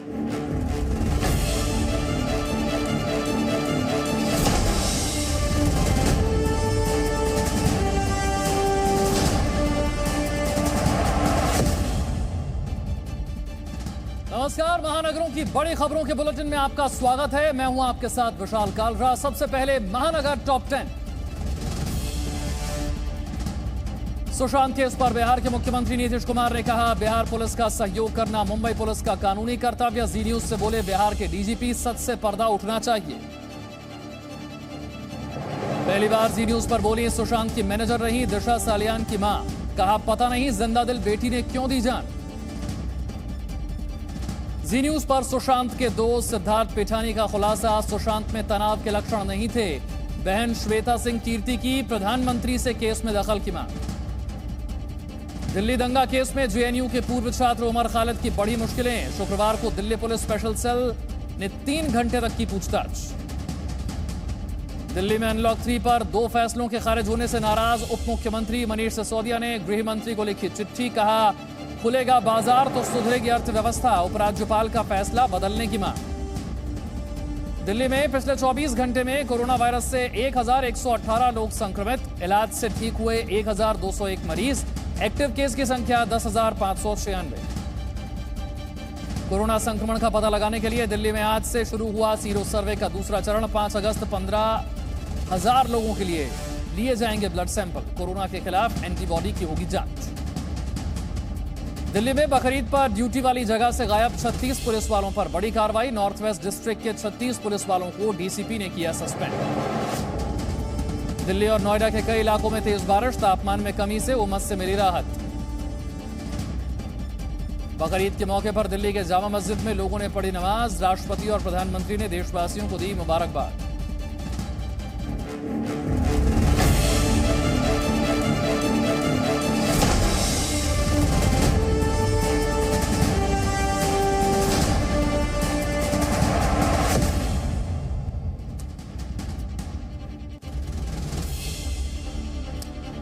नमस्कार, महानगरों की बड़ी खबरों के बुलेटिन में आपका स्वागत है। मैं हूं आपके साथ विशाल कालरा। सबसे पहले महानगर टॉप 10। सुशांत केस पर बिहार के मुख्यमंत्री नीतीश कुमार ने कहा, बिहार पुलिस का सहयोग करना मुंबई पुलिस का कानूनी कर्तव्य। जी न्यूज से बोले बिहार के डीजीपी, सच से पर्दा उठना चाहिए। पहली बार जी न्यूज पर बोली सुशांत की मैनेजर रही दिशा सालियान की मां। कहा, पता नहीं जिंदा दिल बेटी ने क्यों दी जान। जी न्यूज पर सुशांत के दोस्त सिद्धार्थ पिठानी का खुलासा, सुशांत में तनाव के लक्षण नहीं थे। बहन श्वेता सिंह कीर्ति की प्रधानमंत्री से केस में दखल की मांग। दिल्ली दंगा केस में जेएनयू के पूर्व छात्र उमर खालिद की बड़ी मुश्किलें। शुक्रवार को दिल्ली पुलिस स्पेशल सेल ने 3 घंटे तक की पूछताछ। दिल्ली में अनलॉक 3 पर 2 फैसलों के खारिज होने से नाराज उप मुख्यमंत्री मनीष सिसोदिया ने गृह मंत्री को लिखी चिट्ठी। कहा, खुलेगा बाजार तो सुधरेगी अर्थव्यवस्था। उपराज्यपाल का फैसला बदलने की मांग। दिल्ली में पिछले 24 घंटे में कोरोना वायरस से 1118 लोग संक्रमित। इलाज से ठीक हुए 1201 मरीज। एक्टिव केस की संख्या 10,596। कोरोना संक्रमण का पता लगाने के लिए दिल्ली में आज से शुरू हुआ सीरो सर्वे का दूसरा चरण। 5 अगस्त 15,000 लोगों के लिए जाएंगे ब्लड सैंपल। कोरोना के खिलाफ एंटीबॉडी की होगी जांच। दिल्ली में बकरीद पर ड्यूटी वाली जगह से गायब 36 पुलिस वालों पर बड़ी कार्रवाई। नॉर्थ वेस्ट डिस्ट्रिक्ट के 36 पुलिस वालों को डीसीपी ने किया सस्पेंड। दिल्ली और नोएडा के कई इलाकों में तेज बारिश, तापमान में कमी से उमस से मिली राहत। बकरीद के मौके पर दिल्ली के जामा मस्जिद में लोगों ने पढ़ी नमाज। राष्ट्रपति और प्रधानमंत्री ने देशवासियों को दी मुबारकबाद।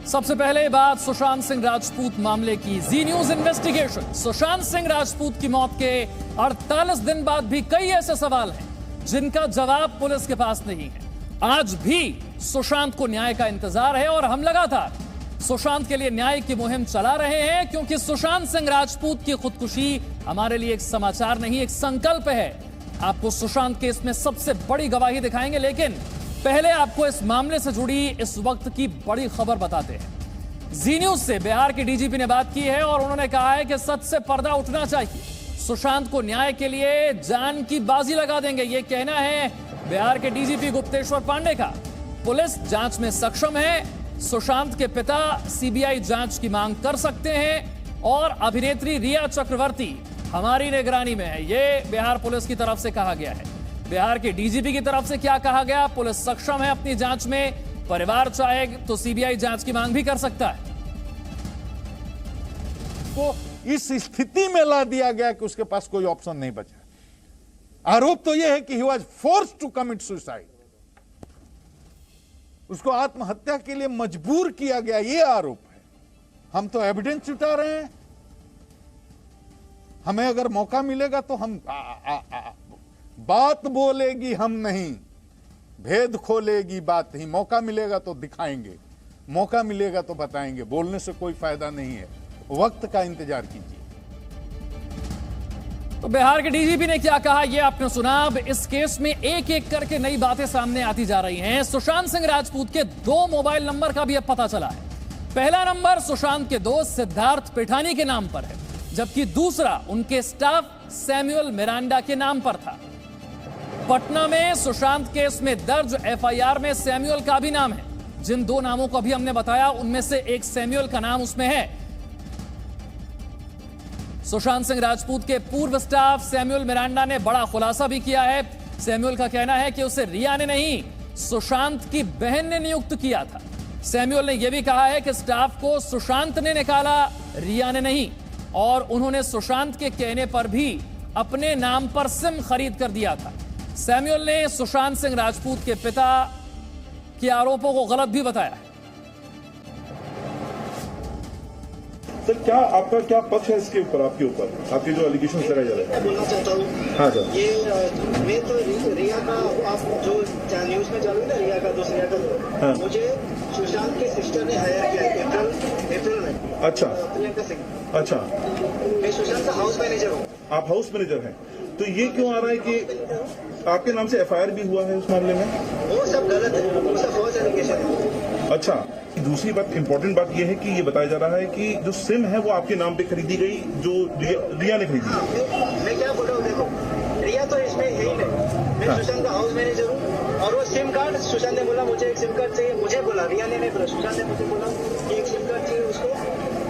सबसे पहले बात सुशांत सिंह राजपूत मामले की। जी न्यूज इन्वेस्टिगेशन। सुशांत सिंह राजपूत की मौत के 48 दिन बाद भी कई ऐसे सवाल हैं जिनका जवाब पुलिस के पास नहीं है। आज भी सुशांत को न्याय का इंतजार है और हम लगातार सुशांत के लिए न्याय की मुहिम चला रहे हैं, क्योंकि सुशांत सिंह राजपूत की खुदकुशी हमारे लिए एक समाचार नहीं, एक संकल्प है। आपको सुशांत केस में सबसे बड़ी गवाही दिखाएंगे, लेकिन पहले आपको इस मामले से जुड़ी इस वक्त की बड़ी खबर बताते हैं। जी न्यूज से बिहार के डीजीपी ने बात की है और उन्होंने कहा है कि सच से पर्दा उठना चाहिए। सुशांत को न्याय के लिए जान की बाजी लगा देंगे, यह कहना है बिहार के डीजीपी गुप्तेश्वर पांडे का। पुलिस जांच में सक्षम है। सुशांत के पिता सीबीआई जांच की मांग कर सकते हैं और अभिनेत्री रिया चक्रवर्ती हमारी निगरानी में है, यह बिहार पुलिस की तरफ से कहा गया है। बिहार के डीजीपी की तरफ से क्या कहा गया? पुलिस सक्षम है अपनी जांच में, परिवार चाहे तो सीबीआई जांच की मांग भी कर सकता है। को इस स्थिति में ला दिया गया कि उसके पास कोई ऑप्शन नहीं बचा। आरोप तो यह है कि he was forced to commit suicide. उसको आत्महत्या के लिए मजबूर किया गया, यह आरोप है। हम तो एविडेंस जुटा रहे हैं। हमें अगर मौका मिलेगा तो हम बात बोलेगी हम नहीं, भेद खोलेगी बात ही। मौका मिलेगा तो दिखाएंगे, मौका मिलेगा तो बताएंगे। बोलने से कोई फायदा नहीं है, वक्त का इंतजार कीजिए। तो बिहार के डीजीपी ने क्या कहा ये आपने सुना। अब इस केस में एक एक करके नई बातें सामने आती जा रही हैं। सुशांत सिंह राजपूत के 2 मोबाइल नंबर का भी अब पता चला है। पहला नंबर सुशांत के दोस्त सिद्धार्थ पिठानी के नाम पर है, जबकि दूसरा उनके स्टाफ सैमुअल मिरांडा के नाम पर था। पटना में सुशांत केस में दर्ज एफआईआर में सैमुअल का भी नाम है। जिन 2 नामों को अभी हमने बताया उनमें से एक सैमुअल का नाम उसमें है। सुशांत सिंह राजपूत के पूर्व स्टाफ सैमुअल मिरांडा ने बड़ा खुलासा भी किया है। सैमुअल का कहना है कि उसे रिया ने नहीं, सुशांत की बहन ने नियुक्त किया था। सैमुअल ने यह भी कहा है कि स्टाफ को सुशांत ने निकाला, रिया ने नहीं, और उन्होंने सुशांत के कहने पर भी अपने नाम पर सिम खरीद कर दिया था। सैमुअल ने सुशांत सिंह राजपूत के पिता के आरोपों को गलत भी बताया है। सर क्या आपका क्या पक्ष है इसके ऊपर, आपके ऊपर आपके जो एलिगेशन लगाए जा रहे हैं? मैं बोलना चाहता हूँ, हाँ सर, ये मैं तो रिया का, आप जो न्यूज में चालू है ना, रिया का दोस्त, रिया का दोस्त, हाँ। मुझे सुशांत की सिस्टर ने हायर किया है अप्रैल में। अच्छा प्रियंका सिंह। अच्छा, मैं सुशांत का हाउस मैनेजर हूँ। आप हाउस मैनेजर हैं, तो ये क्यों आ रहा है कि आपके नाम से एफआईआर भी हुआ है उस मामले में? वो सब गलत है, वो सब फॉल्स एलिगेशन है। अच्छा, दूसरी बात, इम्पोर्टेंट बात यह है कि ये बताया जा रहा है कि जो सिम है वो आपके नाम पे खरीदी गई, जो रिया ने खरीदी। हाँ, मैं क्या बोल रहा हूँ, देखो रिया तो इसमें है ही नहीं। मैं सुशांत का हाउस मैनेजर हूँ, और वो सिम कार्ड सुशांत ने बोला मुझे एक सिम कार्ड चाहिए, मुझे बोला, रिया ने नहीं बोला, सुशांत ने मुझे बोला कि एक सिम कार्ड चाहिए उसको,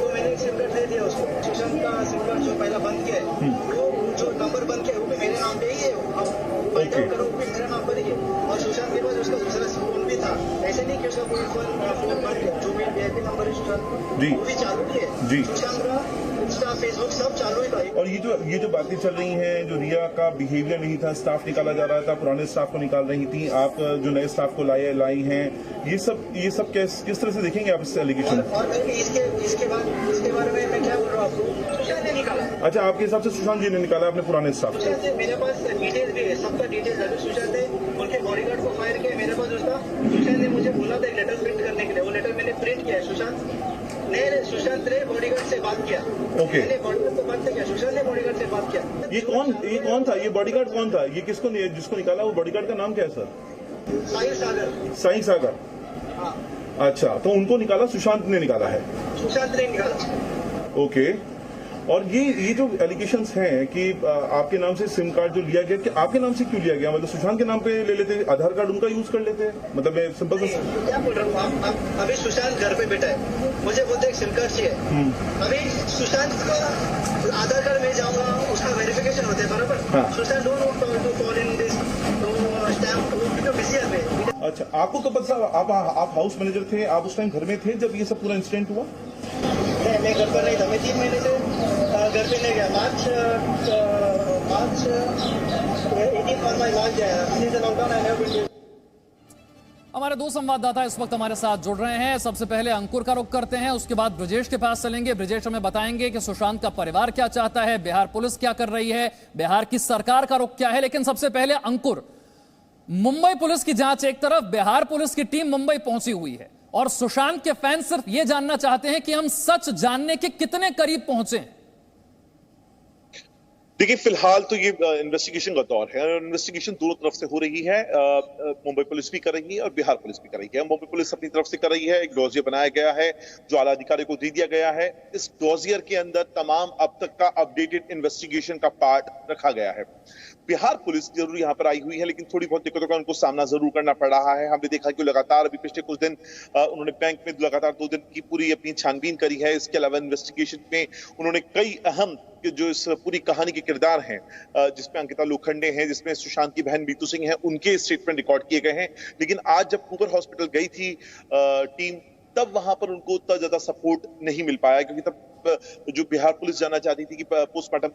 तो मैंने एक सिम कार्ड दे दिया उसको। सुशांत का सिम कार्ड जो पहला बंद किया है, वो जो नंबर बंद किया है वो मेरे नाम पे ही है, फाइंड आउट करो, वो मेरे नाम पर ही है। और सुशांत के पास उसका दूसरा फोन भी था, ऐसे नहीं कि उसका कोई फोन बंद किया, जो मेरा VIP नंबर है सुशांत, जी, वो भी चालू ही है जी। सुशांत का इंस्टा, फेसबुक सब चालू ही था। और ये जो बातें चल रही हैं, जो रिया का बिहेवियर नहीं था, स्टाफ निकाला जा रहा था, पुराने स्टाफ को निकाल रही थी, आप जो नए स्टाफ को लाई हैं, ये सब किस तरह से देखेंगे आप इस एलिगेशन? और इसके बारे में मैं क्या बोल रहा हूँ आपको, सुशांत ने निकाला। अच्छा, आपके हिसाब से सुशांत जी ने निकाला अपने पुराने स्टाफ? सुशांत ने, मेरे पास डिटेल्स भी है, सबका डिटेल्स है। सुशांत ने उनके बॉडीगार्ड को फायर किया, मेरे पास उसका, सुशांत ने मुझे बोला था एक लेटर प्रिंट करने के लिए, वो लेटर मैंने प्रिंट किया है। सुशांत ने बॉडीगार्ड से बात किया। ओके, मैंने बॉडीगार्ड से बात किया, सुशांत ने बॉडीगार्ड से बात किया। ये कौन था, ये बॉडीगार्ड कौन था, ये जिसको निकाला, वो बॉडीगार्ड का नाम क्या है सर? साई सागर। हाँ, अच्छा, तो उनको निकाला सुशांत ने निकाला है? सुशांत ने निकाला। ओके, और ये जो एलिगेशंस हैं कि आपके नाम से सिम कार्ड जो लिया गया, कि आपके नाम से क्यों लिया गया? मतलब सुशांत के नाम पे ले लेते, आधार कार्ड उनका यूज कर लेते, मतलब मैं सिंपल से क्या बोल रहा हूँ, अभी सुशांत घर पे बैठा है, मुझे बोलते एक सिम कार्ड चाहिए। अभी सुशांत का आधार कार्ड में जाऊंगा, उसका वेरिफिकेशन होता है बराबर। हाँ। Sushant don't to call in this stamp to busy में। अच्छा, आपको कब पता, आप हाउस मैनेजर थे, आप उस टाइम घर में थे जब ये सब पूरा इंसिडेंट हुआ? मैं घर पर नहीं था, मैं 3 महीने से घर पे नहीं गया। मार्च 18 और मार्च गया, लॉकडाउन आया। हमारे दो संवाददाता इस वक्त हमारे साथ जुड़ रहे हैं। सबसे पहले अंकुर का रुख करते हैं, उसके बाद ब्रजेश के पास चलेंगे। ब्रजेश हमें बताएंगे कि सुशांत का परिवार क्या चाहता है, बिहार पुलिस क्या कर रही है, बिहार की सरकार का रुख क्या है। लेकिन सबसे पहले अंकुर, मुंबई पुलिस की जांच एक तरफ, बिहार पुलिस की टीम मुंबई पहुंची हुई है और सुशांत के फैंस सिर्फ यह जानना चाहते हैं कि हम सच जानने के कितने करीब पहुंचे हैं। देखिए, फिलहाल तो ये इन्वेस्टिगेशन का दौर है और इन्वेस्टिगेशन दोनों तरफ से हो रही है। मुंबई पुलिस भी कर रही है और बिहार पुलिस भी कर रही है। मुंबई पुलिस अपनी तरफ से कर रही है, एक डॉसियर बनाया गया है जो आला अधिकारी को दे दिया गया है। इस डॉसियर के अंदर तमाम अब तक का अपडेटेड इन्वेस्टिगेशन का पार्ट रखा गया है। बिहार पुलिस जरूर यहाँ पर आई हुई है, लेकिन थोड़ी बहुत दिक्कतों का उनको सामना जरूर करना पड़ रहा है। हमने देखा कि लगातार अभी पिछले कुछ दिन उन्होंने बैंक में लगातार 2 दिन की पूरी अपनी छानबीन करी है। इसके अलावा इन्वेस्टिगेशन में उन्होंने कई अहम जो इस पूरी कहानी के किरदार हैं, जिसमें अंकिता लोखंडे हैं, जिसमें सुशांत की बहन बीतू सिंह है, उनके स्टेटमेंट रिकॉर्ड किए गए हैं। लेकिन आज जब कूपर हॉस्पिटल गई थी टीम, तब वहां पर उनको उतना ज्यादा सपोर्ट नहीं मिल पाया, क्योंकि तब जो बिहार पुलिस जानना चाहती थी कि पोस्टमार्टम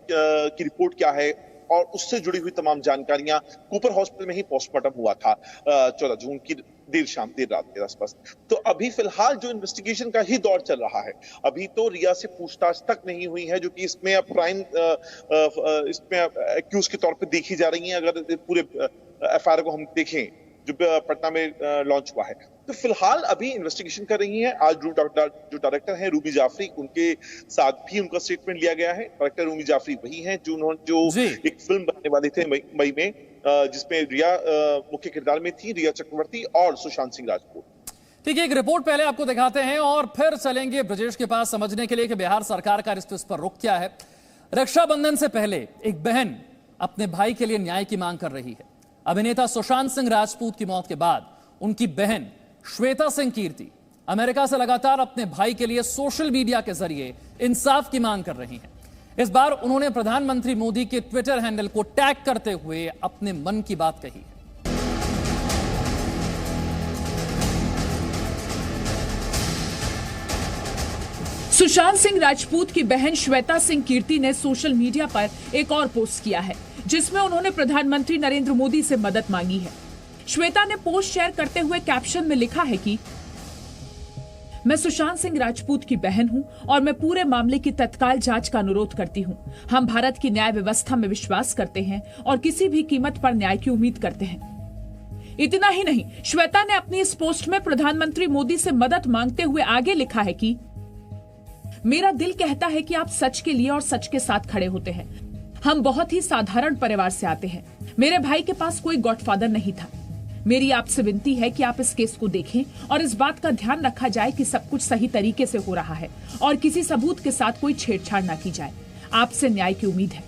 की रिपोर्ट क्या है और उससे जुड़ी हुई तमाम जानकारियां, कूपर हॉस्पिटल में ही पोस्टमार्टम हुआ था 14 जून की देर रात के आसपास। तो अभी फिलहाल जो इन्वेस्टिगेशन का ही दौर चल रहा है, अभी तो रिया से पूछताछ तक नहीं हुई है, जो कि इसमें अब प्राइम इसमें एक्यूज के तौर पे देखी जा रही है। अगर पूरे FIR को हम देखें जो पटना में लॉन्च हुआ है, तो फिलहाल अभी इन्वेस्टिगेशन कर रही हैं। आज जो डायरेक्टर हैं रूबी जाफरी, उनके साथ भी उनका स्टेटमेंट लिया गया है। डायरेक्टर रूबी जाफरी वही हैं जो एक फिल्म बनने वाले थे मई में, जिसमें रिया मुख्य किरदार में थी, रिया चक्रवर्ती और सुशांत सिंह राजपूत। ठीक है, एक रिपोर्ट पहले आपको दिखाते हैं और फिर चलेंगे ब्रजेश के पास समझने के लिए कि बिहार सरकार का इस पर रुख क्या है। रक्षाबंधन से पहले एक बहन अपने भाई के लिए न्याय की मांग कर रही है। अभिनेता सुशांत सिंह राजपूत की मौत के बाद उनकी बहन श्वेता सिंह कीर्ति अमेरिका से लगातार अपने भाई के लिए सोशल मीडिया के जरिए इंसाफ की मांग कर रही हैं। इस बार उन्होंने प्रधानमंत्री मोदी के ट्विटर हैंडल को टैग करते हुए अपने मन की बात कही है। सुशांत सिंह राजपूत की बहन श्वेता सिंह कीर्ति ने सोशल मीडिया पर एक और पोस्ट किया है, जिसमें उन्होंने प्रधानमंत्री नरेंद्र मोदी से मदद मांगी है। श्वेता ने पोस्ट शेयर करते हुए कैप्शन में लिखा है कि मैं सुशांत सिंह राजपूत की बहन हूं और मैं पूरे मामले की तत्काल जांच का अनुरोध करती हूं। हम भारत की न्याय व्यवस्था में विश्वास करते हैं और किसी भी कीमत पर न्याय की उम्मीद करते हैं। इतना ही नहीं, श्वेता ने अपनी इस पोस्ट में प्रधानमंत्री मोदी से मदद मांगते हुए आगे लिखा है कि मेरा दिल कहता है कि आप सच के लिए और सच के साथ खड़े होते हैं। हम बहुत ही साधारण परिवार से आते हैं। मेरे भाई के पास कोई गॉडफादर नहीं था। मेरी आपसे विनती है कि आप इस केस को देखें और इस बात का ध्यान रखा जाए कि सब कुछ सही तरीके से हो रहा है और किसी सबूत के साथ कोई छेड़छाड़ ना की जाए। आपसे न्याय की उम्मीद है।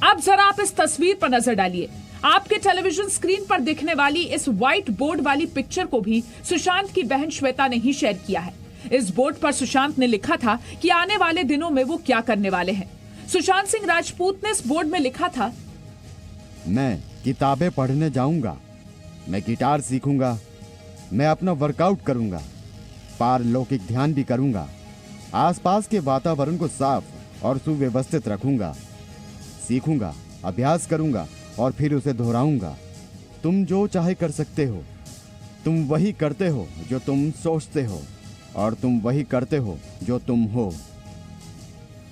अब जरा आप इस तस्वीर पर नजर डालिए। आपके टेलीविजन स्क्रीन पर दिखने वाली इस व्हाइट बोर्ड वाली पिक्चर को भी सुशांत की बहन श्वेता ने ही शेयर किया है। इस बोर्ड पर सुशांत ने लिखा था कि आने वाले दिनों में वो क्या करने वाले हैं। सुशांत सिंह राजपूत ने इस बोर्ड में लिखा था, मैं किताबें पढ़ने जाऊंगा, मैं गिटार सीखूंगा, मैं अपना वर्कआउट करूंगा, पारलौकिक ध्यान भी करूंगा, आसपास के वातावरण को साफ और सुव्यवस्थित रखूंगा, सीखूंगा, अभ्यास करूंगा और फिर उसे दोहराऊंगा। तुम जो चाहे कर सकते हो, तुम वही करते हो जो तुम सोचते हो और तुम वही करते हो जो तुम हो।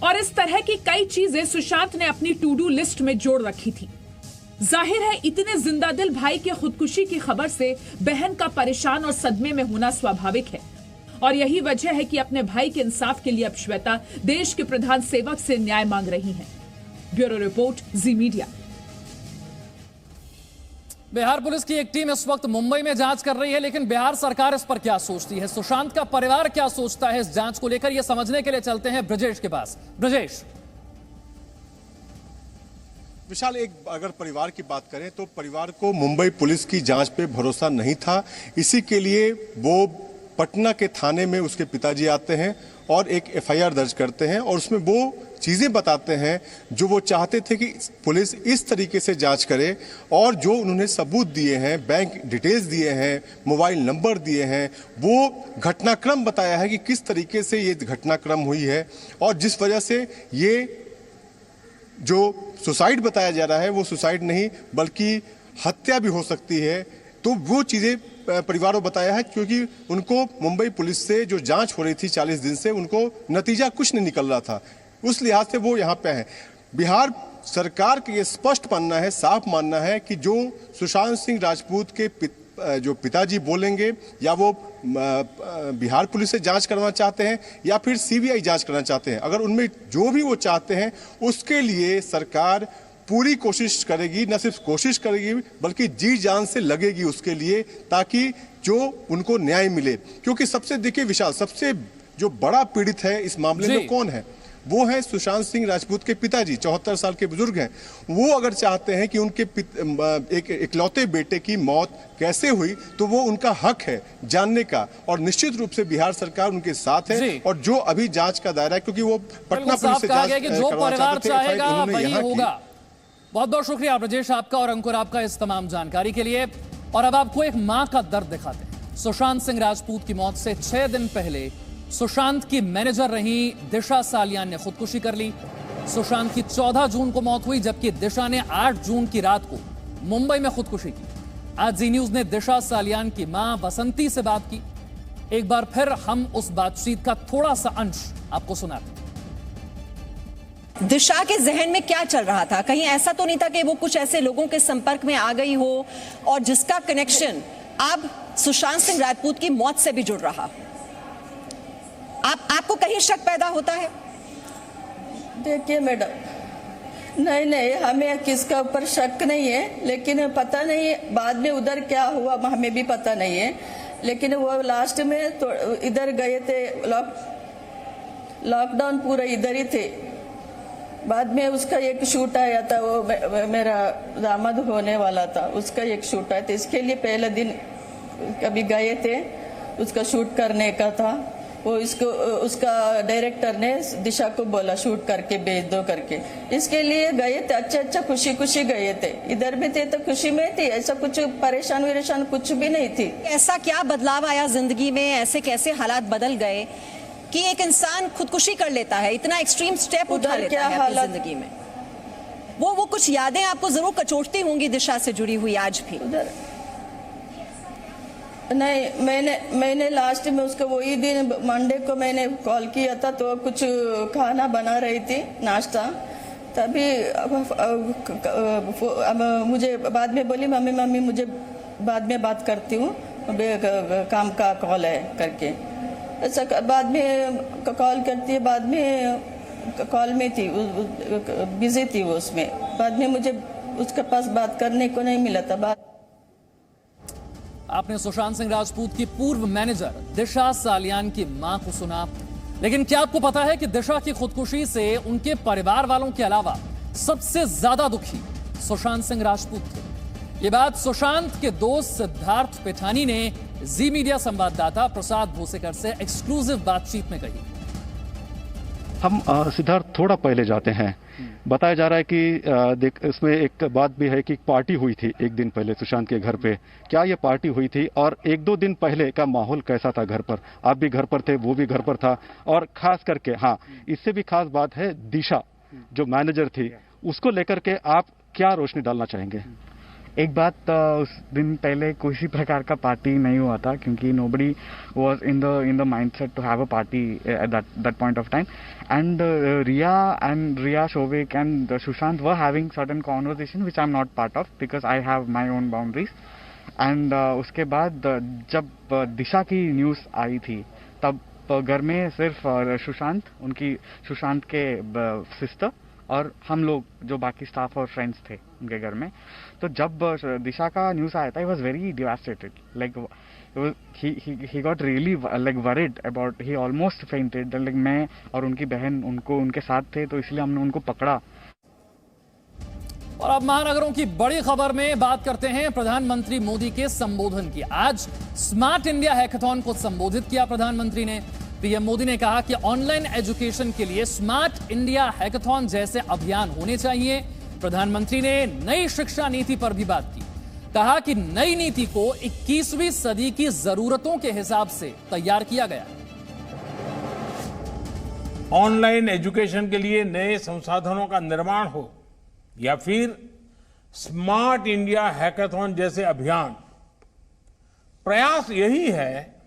और इस तरह की कई चीजें सुशांत ने अपनी टू डू लिस्ट में जोड़ रखी थी। जाहिर है इतने जिंदा दिल भाई के खुदकुशी की खबर से बहन का परेशान और सदमे में होना स्वाभाविक है और यही वजह है कि अपने भाई के इंसाफ के लिए अब श्वेता देश के प्रधान सेवक से न्याय मांग रही हैं। ब्यूरो रिपोर्ट, जी मीडिया। बिहार पुलिस की एक टीम इस वक्त मुंबई में जांच कर रही है, लेकिन बिहार सरकार इस पर क्या सोचती है, सुशांत का परिवार क्या सोचता है इस जांच को लेकर, यह समझने के लिए चलते हैं ब्रजेश के पास। ब्रजेश। विशाल, एक अगर परिवार की बात करें तो परिवार को मुंबई पुलिस की जांच पे भरोसा नहीं था। इसी के लिए वो पटना के थाने में उसके पिताजी आते हैं और एक एफआईआर दर्ज करते हैं और उसमें वो चीजें बताते हैं जो वो चाहते थे कि पुलिस इस तरीके से जांच करे। और जो उन्होंने सबूत दिए हैं, बैंक डिटेल्स दिए हैं, मोबाइल नंबर दिए हैं, वो घटनाक्रम बताया है कि किस तरीके से ये घटनाक्रम हुई है और जिस वजह से ये जो सुसाइड बताया जा रहा है वो सुसाइड नहीं बल्कि हत्या भी हो सकती है। तो वो चीजें परिवार को बताया है क्योंकि उनको मुंबई पुलिस से जो जांच हो रही थी 40 दिन से, उनको नतीजा कुछ नहीं निकल रहा था। उस लिहाज से वो यहाँ पे है। बिहार सरकार का ये स्पष्ट मानना है, साफ मानना है कि जो सुशांत सिंह राजपूत के जो पिताजी बोलेंगे या वो बिहार पुलिस से जांच करना चाहते हैं या फिर सीबीआई जांच करना चाहते हैं, अगर उनमें जो भी वो चाहते हैं उसके लिए सरकार पूरी कोशिश करेगी। न सिर्फ कोशिश करेगी बल्कि जी जान से लगेगी उसके लिए, ताकि जो उनको न्याय मिले। क्योंकि सबसे देखिए विशाल, सबसे जो बड़ा पीड़ित है इस मामले में कौन है, वो है सुशांत सिंह राजपूत के पिताजी। 74 साल के बुजुर्ग हैं। वो अगर चाहते हैं कि उनके एक इकलौते बेटे की मौत कैसे हुई तो वो उनका हक है जानने का और निश्चित रूप से बिहार सरकार उनके साथ है। और जो अभी जांच का दायरा है, क्योंकि वो पटना पुलिस से जांच करवाना चाहते थे, वही होगा। बहुत बहुत शुक्रिया ब्रजेश आपका और अंकुर आपका इस तमाम जानकारी के लिए। और अब आपको एक मां का दर्द दिखाते हैं। सुशांत सिंह राजपूत की मौत से 6 दिन पहले सुशांत की मैनेजर रही दिशा सालियान ने खुदकुशी कर ली। सुशांत की 14 जून को मौत हुई, जबकि दिशा ने 8 जून की रात को मुंबई में खुदकुशी की। आज जी न्यूज ने दिशा सालियान की मां बसंती से बात की। एक बार फिर हम उस बातचीत का थोड़ा सा अंश आपको सुनाते हैं। दिशा के जहन में क्या चल रहा था? कहीं ऐसा तो नहीं था कि वो कुछ ऐसे लोगों के संपर्क में आ गई हो और जिसका कनेक्शन अब सुशांत सिंह राजपूत की मौत से भी जुड़ रहा? आपको कहीं शक पैदा होता है? देखिए मैडम, नहीं हमें किसका ऊपर शक नहीं है, लेकिन पता नहीं बाद में उधर क्या हुआ हमें भी पता नहीं है। लेकिन वो लास्ट में तो इधर गए थे, लॉकडाउन पूरा इधर ही थे। बाद में उसका एक शूट आया था, वो मेरा दामाद होने वाला था, उसका एक शूट आया था। इसके लिए पहले दिन कभी गए थे, उसका शूट करने का था। वो इसको उसका डायरेक्टर ने दिशा को बोला शूट करके भेज दो करके, इसके लिए गए थे। अच्छा खुशी खुशी गए थे, इधर भी थे तो खुशी में थी, ऐसा कुछ परेशान कुछ भी नहीं थी। ऐसा क्या बदलाव आया जिंदगी में, ऐसे कैसे हालात बदल गए कि एक इंसान खुदकुशी कर लेता है, इतना एक्सट्रीम स्टेप उठा लेता है अपनी जिंदगी में? वो कुछ यादें आपको जरूर कचोटती होंगी दिशा से जुड़ी हुई आज भी। नहीं, मैंने लास्ट में उसको वही दिन मंडे को मैंने कॉल किया था, तो कुछ खाना बना रही थी, नाश्ता। तभी मुझे बाद में बोली, मम्मी मुझे बाद में बात करती हूँ, काम का कॉल है करके। अच्छा, बाद में कॉल करती है, बाद में कॉल में थी, बिजी थी वो उसमें। बाद में मुझे उसके पास बात करने को नहीं मिला था। आपने सुशांत सिंह राजपूत की पूर्व मैनेजर दिशा सालियान की मां को सुना, लेकिन क्या आपको पता है कि दिशा की खुदकुशी से उनके परिवार वालों के अलावा सबसे ज्यादा दुखी सुशांत सिंह राजपूत थे। ये बात सुशांत के दोस्त सिद्धार्थ पिठानी ने जी मीडिया संवाददाता प्रसाद भोसेकर से एक्सक्लूसिव बातचीत में कही। हम सिद्धार्थ थोड़ा पहले जाते हैं। बताया जा रहा है कि इसमें एक बात भी है कि पार्टी हुई थी एक दिन पहले सुशांत के घर पे। क्या ये पार्टी हुई थी और एक दो दिन पहले का माहौल कैसा था घर पर? आप भी घर पर थे, वो भी घर पर था, और खास करके हाँ, इससे भी खास बात है दिशा जो मैनेजर थी, उसको लेकर के आप क्या रोशनी डालना चाहेंगे? एक बात, उस दिन पहले किसी प्रकार का पार्टी नहीं हुआ था, क्योंकि nobody was in the mindset to have a party at that point of time, and Riya Shovik and Sushant were having certain conversation which I'm not part of because I have my own boundaries. And उसके बाद जब दिशा की news आई थी तब घर में सिर्फ सुशांत के सिस्टर और हम लोग जो बाकी स्टाफ और फ्रेंड्स थे उनके घर में। तो जब दिशा का न्यूज़ आया था, he was very devastated. Like he got really like worried about, he almost fainted. Like मैं और उनकी बहन उनके साथ थे, तो इसलिए हमने उनको पकड़ा। और अब महानगरों की बड़ी खबर में बात करते हैं प्रधानमंत्री मोदी के संबोधन की। आज स्मार्ट इंडिया हैकाथॉन को संबोधित किया प्रधानमंत्री ने। पीएम मोदी ने कहा कि ऑनलाइन एजुकेशन के लिए स्मार्ट इंडिया हैकाथॉन जैसे अभियान होने चाहिए। प्रधानमंत्री ने नई शिक्षा नीति पर भी बात की। कहा कि नई नीति को 21वीं सदी की जरूरतों के हिसाब से तैयार किया गया। ऑनलाइन एजुकेशन के लिए नए संसाधनों का निर्माण हो या फिर स्मार्ट इंडिया हैकाथॉन जैसे अभियान, प्रयास यही है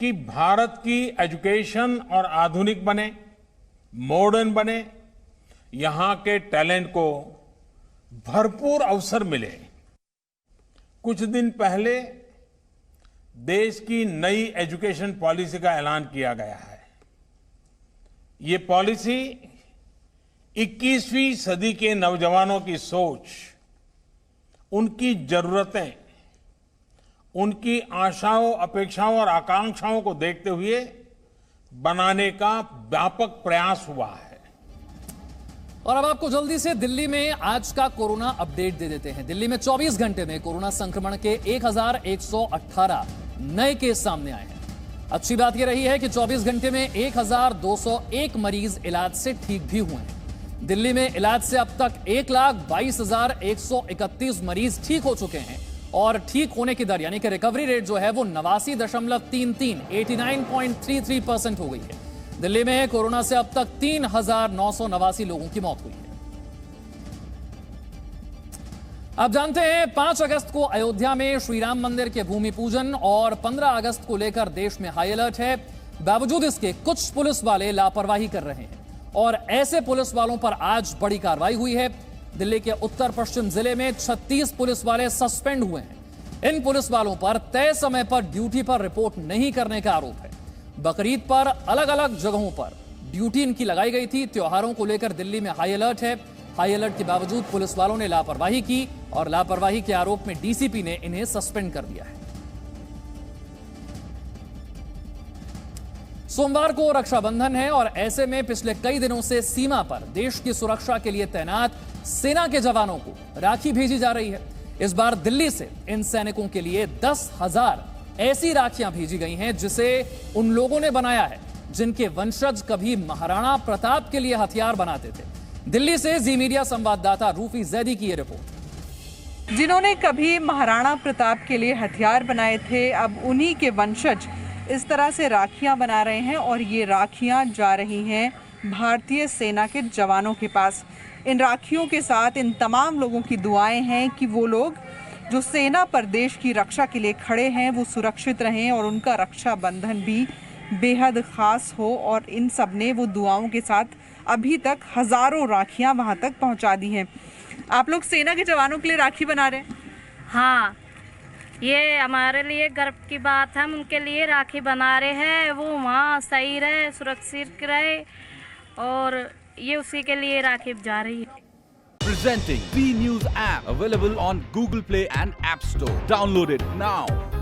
कि भारत की एजुकेशन और आधुनिक बने, मॉडर्न बने, यहां के टैलेंट को भरपूर अवसर मिले। कुछ दिन पहले देश की नई एजुकेशन पॉलिसी का ऐलान किया गया है। ये पॉलिसी 21वीं सदी के नौजवानों की सोच, उनकी जरूरतें, उनकी आशाओं, अपेक्षाओं और आकांक्षाओं को देखते हुए बनाने का व्यापक प्रयास हुआ है। और अब आपको जल्दी से दिल्ली में आज का कोरोना अपडेट दे देते हैं। दिल्ली में 24 घंटे में कोरोना संक्रमण के 1118 नए केस सामने आए हैं। अच्छी बात यह रही है कि 24 घंटे में 1201 मरीज इलाज से ठीक भी हुए हैं। दिल्ली में इलाज से अब तक 1,22,131 मरीज ठीक हो चुके हैं और ठीक होने की दर यानी कि रिकवरी रेट जो है वो 89.33% हो गई है। दिल्ली में कोरोना से अब तक 3,989 लोगों की मौत हुई है। आप जानते हैं 5 अगस्त को अयोध्या में श्री राम मंदिर के भूमि पूजन और 15 अगस्त को लेकर देश में हाई अलर्ट है। बावजूद इसके कुछ पुलिस वाले लापरवाही कर रहे हैं और ऐसे पुलिस वालों पर आज बड़ी कार्रवाई हुई है। दिल्ली के उत्तर पश्चिम जिले में 36 पुलिस वाले सस्पेंड हुए हैं। इन पुलिस वालों पर तय समय पर ड्यूटी पर रिपोर्ट नहीं करने का आरोप है। बकरीद पर अलग अलग जगहों पर ड्यूटी इनकी लगाई गई थी। त्योहारों को लेकर दिल्ली में हाई अलर्ट है। हाई अलर्ट के बावजूद पुलिस वालों ने लापरवाही की और लापरवाही के आरोप में डीसीपी ने इन्हें सस्पेंड कर दिया है। सोमवार को रक्षाबंधन है और ऐसे में पिछले कई दिनों से सीमा पर देश की सुरक्षा के लिए तैनात सेना के जवानों को राखी भेजी जा रही है। इस बार दिल्ली से इन सैनिकों के लिए 10,000 ऐसी राखियां भेजी गई हैं जिसे उन लोगों ने बनाया है जिनके वंशज कभी महाराणा प्रताप के लिए हथियार बनाते थे। दिल्ली से जी मीडिया संवाददाता रूफी जैदी की यह रिपोर्ट। जिन्होंने कभी महाराणा प्रताप के लिए हथियार बनाए थे, अब उन्हीं के वंशज इस तरह से राखियां बना रहे हैं और ये राखियां जा रही हैं भारतीय सेना के जवानों के पास। इन राखियों के साथ इन तमाम लोगों की दुआएं हैं कि वो लोग जो सेना पर देश की रक्षा के लिए खड़े हैं वो सुरक्षित रहें और उनका रक्षा बंधन भी बेहद खास हो। और इन सब ने वो दुआओं के साथ अभी तक हजारों राखियां वहां तक पहुंचा दी हैं। आप लोग सेना के जवानों के लिए राखी बना रहे हैं? हाँ, ये हमारे लिए गर्व की बात है। हम उनके लिए राखी बना रहे हैं, वो वहाँ सही रहे, सुरक्षित रहे, और ये उसी के लिए राखी जा रही है। Presenting B News app available on Google Play and App Store. Download it now.